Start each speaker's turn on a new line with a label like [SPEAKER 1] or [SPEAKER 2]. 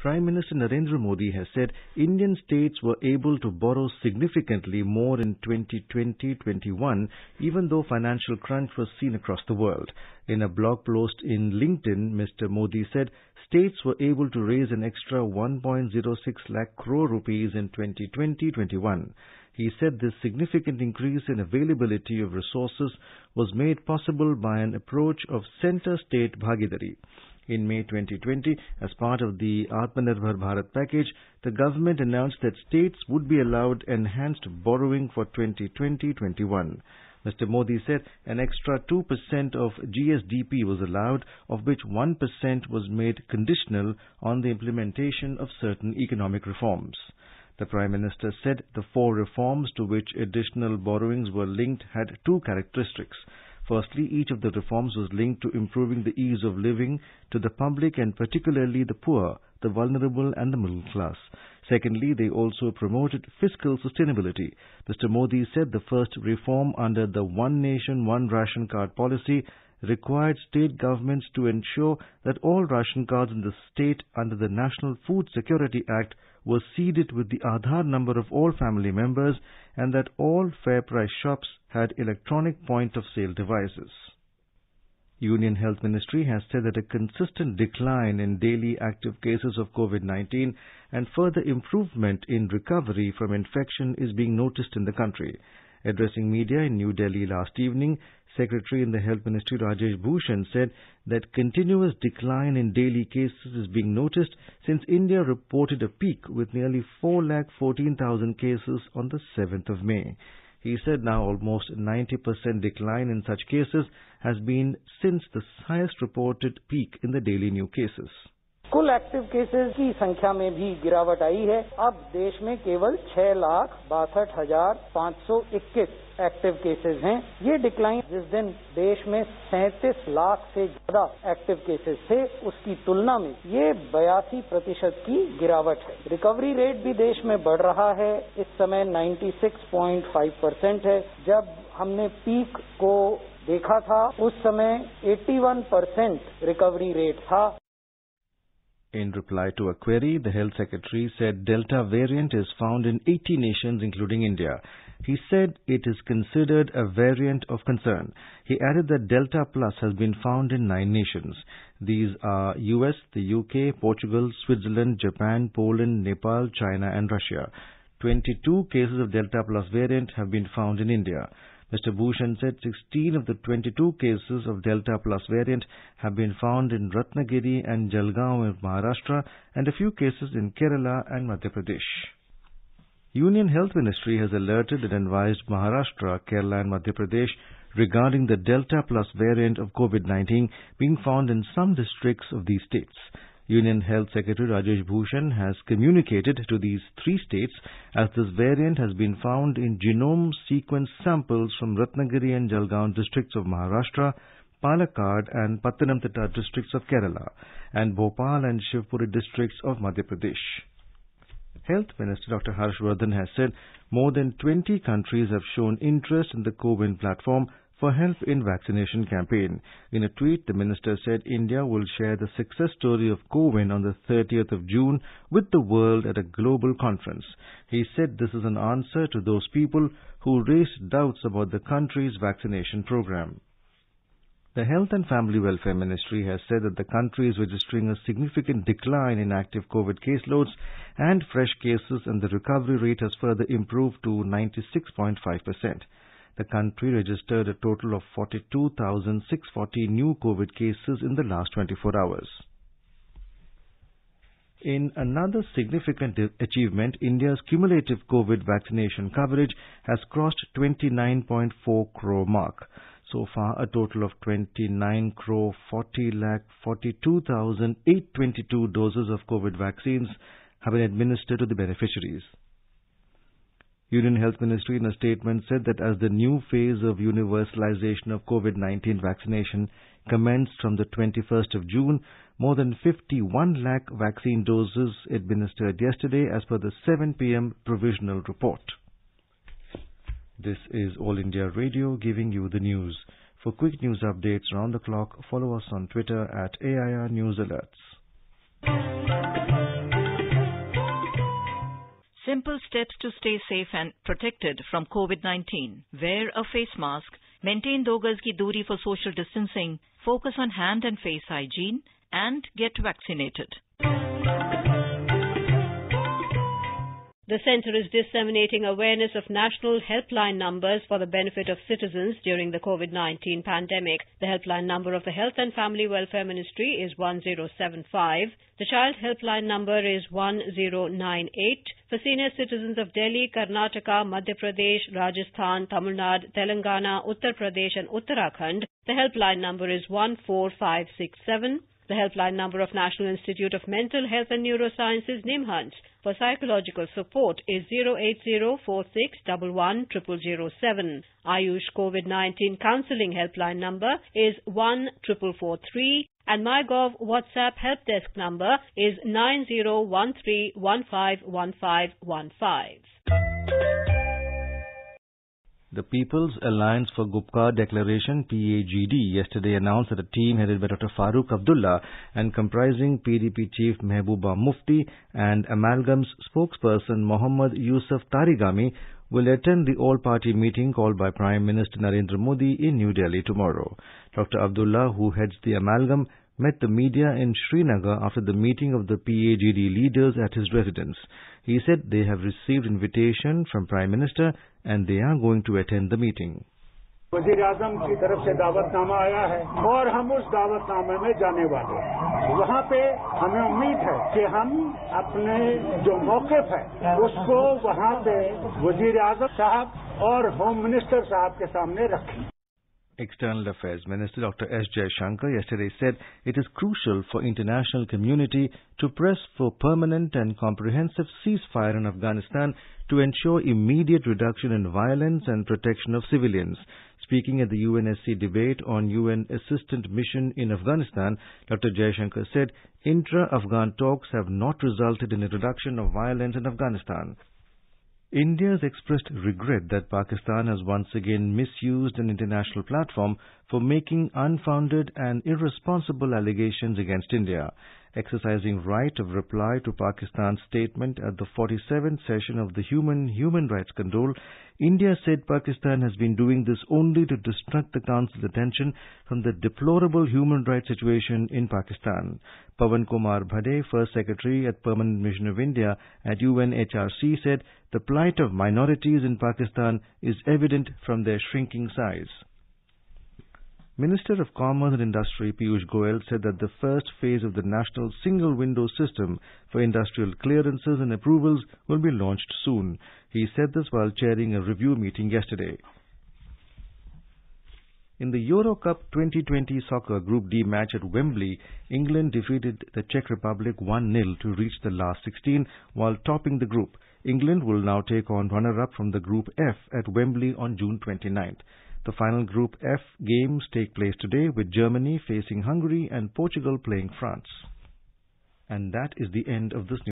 [SPEAKER 1] Prime Minister Narendra Modi has said Indian states were able to borrow significantly more in 2020-21, even though financial crunch was seen across the world. In a blog post in LinkedIn, Mr. Modi said states were able to raise an extra 1.06 lakh crore rupees in 2020-21. He said this significant increase in availability of resources was made possible by an approach of center-state bhagidari. In May 2020, as part of the Atmanirbhar Bharat package, the government announced that states would be allowed enhanced borrowing for 2020-21. Mr. Modi said an extra 2% of GSDP was allowed, of which 1% was made conditional on the implementation of certain economic reforms. The Prime Minister said the 4 reforms to which additional borrowings were linked had 2 characteristics. Firstly, each of the reforms was linked to improving the ease of living to the public and particularly the poor, the vulnerable and the middle class. Secondly, they also promoted fiscal sustainability. Mr. Modi said the first reform under the One Nation, One Ration Card policy required state governments to ensure that all ration cards in the state under the National Food Security Act were seeded with the Aadhaar number of all family members and that all fair price shops had electronic point-of-sale devices. Union Health Ministry has said that a consistent decline in daily active cases of COVID-19 and further improvement in recovery from infection is being noticed in the country. Addressing media in New Delhi last evening, Secretary in the Health Ministry Rajesh Bhushan said that continuous decline in daily cases is being noticed since India reported a peak with nearly 4,14,000 cases on the 7th of May. He said now almost 90% decline in such cases has been since the highest reported peak in the daily new cases.
[SPEAKER 2] कुल active cases की संख्या में भी गिरावट आई है। अब देश में केवल 6,62,521 एक्टिव केसेस हैं। ये डिक्लाइन जिस दिन देश में 37 लाख से ज्यादा एक्टिव केसेस थे, उसकी तुलना में ये 82% की गिरावट है। रिकवरी रेट भी देश में बढ़ रहा है। इस समय 96.5% है। जब हमने पीक को देखा था, उस समय 81% रिकवरी रेट था।
[SPEAKER 1] In reply to a query, the Health Secretary said Delta variant is found in 80 nations including India. He said it is considered a variant of concern. He added that Delta Plus has been found in 9 nations. These are US, the UK, Portugal, Switzerland, Japan, Poland, Nepal, China and Russia. 22 cases of Delta Plus variant have been found in India. Mr. Bhushan said 16 of the 22 cases of Delta Plus variant have been found in Ratnagiri and Jalgaon in Maharashtra and a few cases in Kerala and Madhya Pradesh. Union Health Ministry has alerted and advised Maharashtra, Kerala and Madhya Pradesh regarding the Delta Plus variant of COVID-19 being found in some districts of these states. Union Health Secretary Rajesh Bhushan has communicated to these 3 states as this variant has been found in genome sequence samples from Ratnagiri and Jalgaon districts of Maharashtra, Palakkad and Pathanamthitta districts of Kerala, and Bhopal and Shivpuri districts of Madhya Pradesh. Health Minister Dr. Harshvardhan has said more than 20 countries have shown interest in the CoWIN platform for help in vaccination campaign. In a tweet, the minister said India will share the success story of CoWIN on the 30th of June with the world at a global conference. He said this is an answer to those people who raised doubts about the country's vaccination program. The Health and Family Welfare Ministry has said that the country is registering a significant decline in active COVID caseloads and fresh cases, and the recovery rate has further improved to 96.5%. The country registered a total of 42,640 new COVID cases in the last 24 hours. In another significant achievement, India's cumulative COVID vaccination coverage has crossed 29.4 crore mark. So far, a total of 29,40,42,822 doses of COVID vaccines have been administered to the beneficiaries. Union Health Ministry in a statement said that as the new phase of universalization of COVID-19 vaccination commenced from the 21st of June, more than 51 lakh vaccine doses administered yesterday as per the 7 p.m. provisional report. This is All India Radio giving you the news. For quick news updates around the clock, follow us on Twitter at AIR News Alerts.
[SPEAKER 3] Simple steps to stay safe and protected from COVID-19. Wear a face mask, maintain 2 gaz ki doori for social distancing, focus on hand and face hygiene, and get vaccinated.
[SPEAKER 4] The centre is disseminating awareness of national helpline numbers for the benefit of citizens during the COVID-19 pandemic. The helpline number of the Health and Family Welfare Ministry is 1075. The child helpline number is 1098. For senior citizens of Delhi, Karnataka, Madhya Pradesh, Rajasthan, Tamil Nadu, Telangana, Uttar Pradesh and Uttarakhand, the helpline number is 14567. The helpline number of National Institute of Mental Health and Neurosciences, NIMHANS, for psychological support is 08046110007. Ayush COVID-19 Counselling Helpline number is 14443 and MyGov WhatsApp Help Desk number is 9013151515.
[SPEAKER 1] The People's Alliance for Gupkar Declaration (PAGD) yesterday announced that a team headed by Dr. Farooq Abdullah and comprising PDP Chief Mehbooba Mufti and Amalgam's spokesperson Mohammad Yusuf Tarigami will attend the all-party meeting called by Prime Minister Narendra Modi in New Delhi tomorrow. Dr. Abdullah, who heads the Amalgam, met the media in Srinagar after the meeting of the PAGD leaders at his residence. He said they have received invitation from Prime Minister and they are going to attend the meeting.
[SPEAKER 5] वज़ीर-ए-आज़म की तरफ से दावतनामा आया है और हम उस दावतनामे में जाने वाले हैं। वहाँ पे हमें उम्मीद है कि हम अपने जो मौक़िफ़ है उसको वहाँ पे वज़ीर-ए-आज़म साहब और होम मिनिस्टर साहब के सामने रखें।
[SPEAKER 1] External Affairs Minister Dr. S. Jaishankar yesterday said it is crucial for international community to press for permanent and comprehensive ceasefire in Afghanistan to ensure immediate reduction in violence and protection of civilians. Speaking at the UNSC debate on UN Assistant Mission in Afghanistan, Dr. Jaishankar said intra-Afghan talks have not resulted in a reduction of violence in Afghanistan. India has expressed regret that Pakistan has once again misused an international platform for making unfounded and irresponsible allegations against India. Exercising right of reply to Pakistan's statement at the 47th session of the Human Rights Control, India said Pakistan has been doing this only to distract the Council's attention from the deplorable human rights situation in Pakistan. Pawan Kumar Bhade, First Secretary at Permanent Mission of India at UNHRC, said the plight of minorities in Pakistan is evident from their shrinking size. Minister of Commerce and Industry Piyush Goyal said that the first phase of the National Single Window System for industrial clearances and approvals will be launched soon. He said this while chairing a review meeting yesterday. In the Euro Cup 2020 soccer Group D match at Wembley, England defeated the Czech Republic 1-0 to reach the last 16 while topping the group. England will now take on runner-up from the Group F at Wembley on June 29th. The final Group F games take place today with Germany facing Hungary and Portugal playing France. And that is the end of this news.